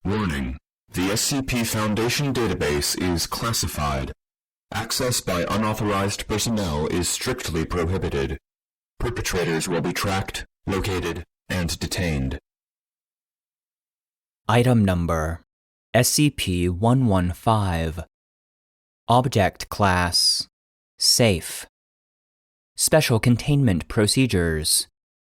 Warning: the SCP Foundation database is classified. Access by unauthorized personnel is strictly prohibited. Perpetrators will be tracked, located, and detained. Item Number SCP-115. Object Class Safe. Special Containment Procedures.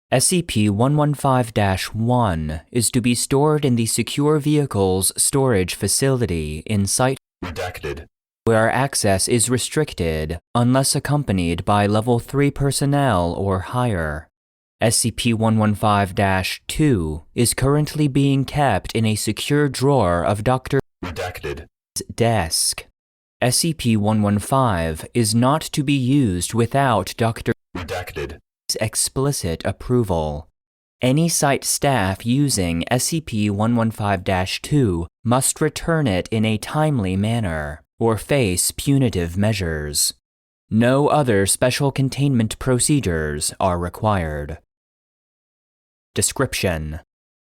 SCP-115-1 is to be stored in the Secure Vehicles Storage Facility in Site Redacted, where access is restricted unless accompanied by Level 3 personnel or higher. SCP-115-2 is currently being kept in a secure drawer of Dr. redacted, desk. SCP-115 is not to be used without Dr. redacted, explicit approval. Any site staff using SCP-115-2 must return it in a timely manner or face punitive measures. No other special containment procedures are required. Description: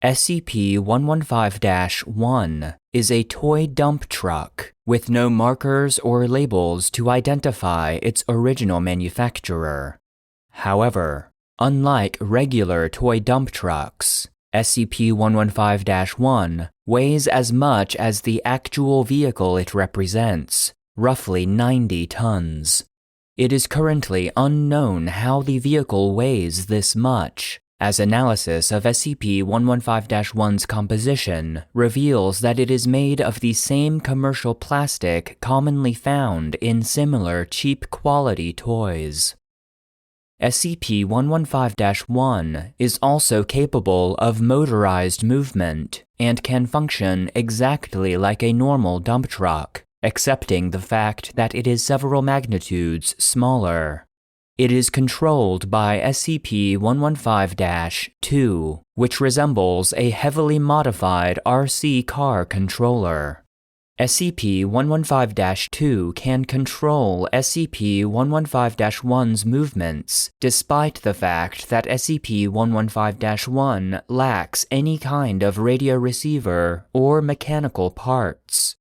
SCP-115-1 is a toy dump truck with no markers or labels to identify its original manufacturer. However, unlike regular toy dump trucks, SCP-115-1 weighs as much as the actual vehicle it represents, roughly 90 tons. It is currently unknown how the vehicle weighs this much, as analysis of SCP-115-1's composition reveals that it is made of the same commercial plastic commonly found in similar cheap quality toys. SCP-115-1 is also capable of motorized movement and can function exactly like a normal dump truck, excepting the fact that it is several magnitudes smaller. It is controlled by SCP-115-2, which resembles a heavily modified RC car controller. SCP-115-2 can control SCP-115-1's movements, despite the fact that SCP-115-1 lacks any kind of radio receiver or mechanical parts.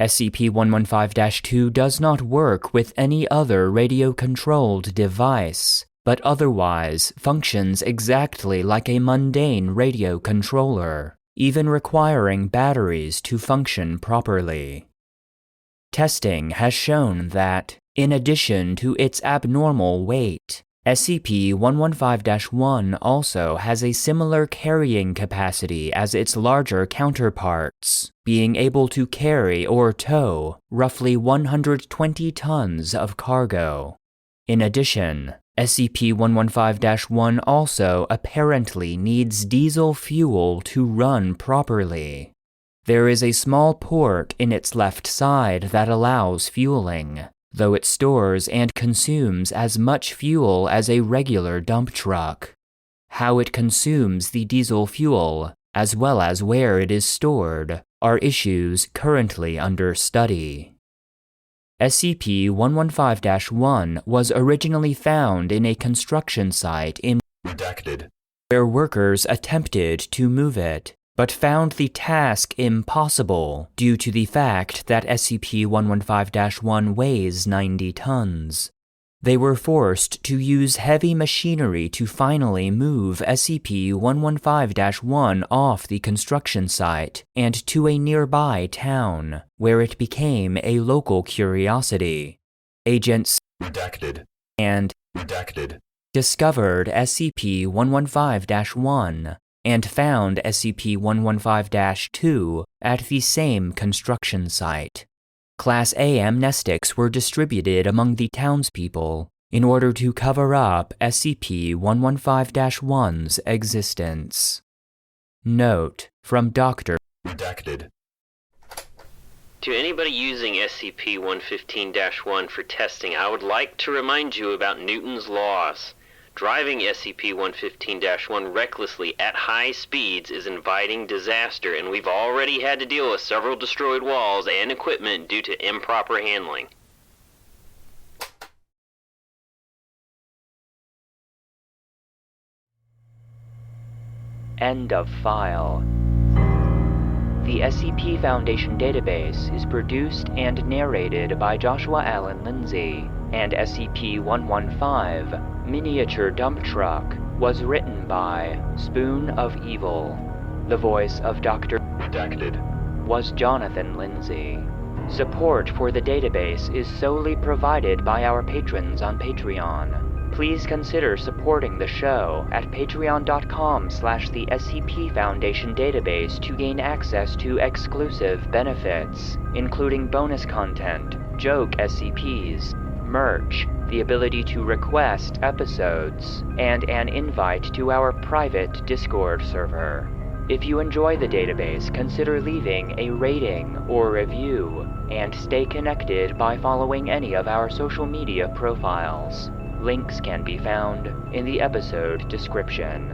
SCP-115-2 does not work with any other radio-controlled device, but otherwise functions exactly like a mundane radio controller, even requiring batteries to function properly. Testing has shown that, in addition to its abnormal weight, SCP-115-1 also has a similar carrying capacity as its larger counterparts, being able to carry or tow roughly 120 tons of cargo. In addition, SCP-115-1 also apparently needs diesel fuel to run properly. There is a small port in its left side that allows fueling, though it stores and consumes as much fuel as a regular dump truck. How it consumes the diesel fuel, as well as where it is stored, are issues currently under study. SCP-115-1 was originally found in a construction site in redacted, where workers attempted to move it, but found the task impossible due to the fact that SCP-115-1 weighs 90 tons. They were forced to use heavy machinery to finally move SCP-115-1 off the construction site and to a nearby town, where it became a local curiosity. Agents redacted, and redacted, discovered SCP-115-1 and found SCP-115-2 at the same construction site. Class A amnestics were distributed among the townspeople in order to cover up SCP-115-1's existence. Note from Dr. redacted. To anybody using SCP-115-1 for testing, I would like to remind you about Newton's laws. Driving SCP-115-1 recklessly at high speeds is inviting disaster, and we've already had to deal with several destroyed walls and equipment due to improper handling. End of file. The SCP Foundation database is produced and narrated by Joshua Alan Lindsay, and SCP-115, Miniature Dump Truck, was written by SpoonOfEvil. The voice of Dr. Redacted. was Jonathan Lindsay. Support for the database is solely provided by our patrons on Patreon. Please consider supporting the show at patreon.com/the SCP Foundation database to gain access to exclusive benefits, including bonus content, joke SCPs, merch, the ability to request episodes, and an invite to our private Discord server. If you enjoy the database, consider leaving a rating or review, and stay connected by following any of our social media profiles. Links can be found in the episode description.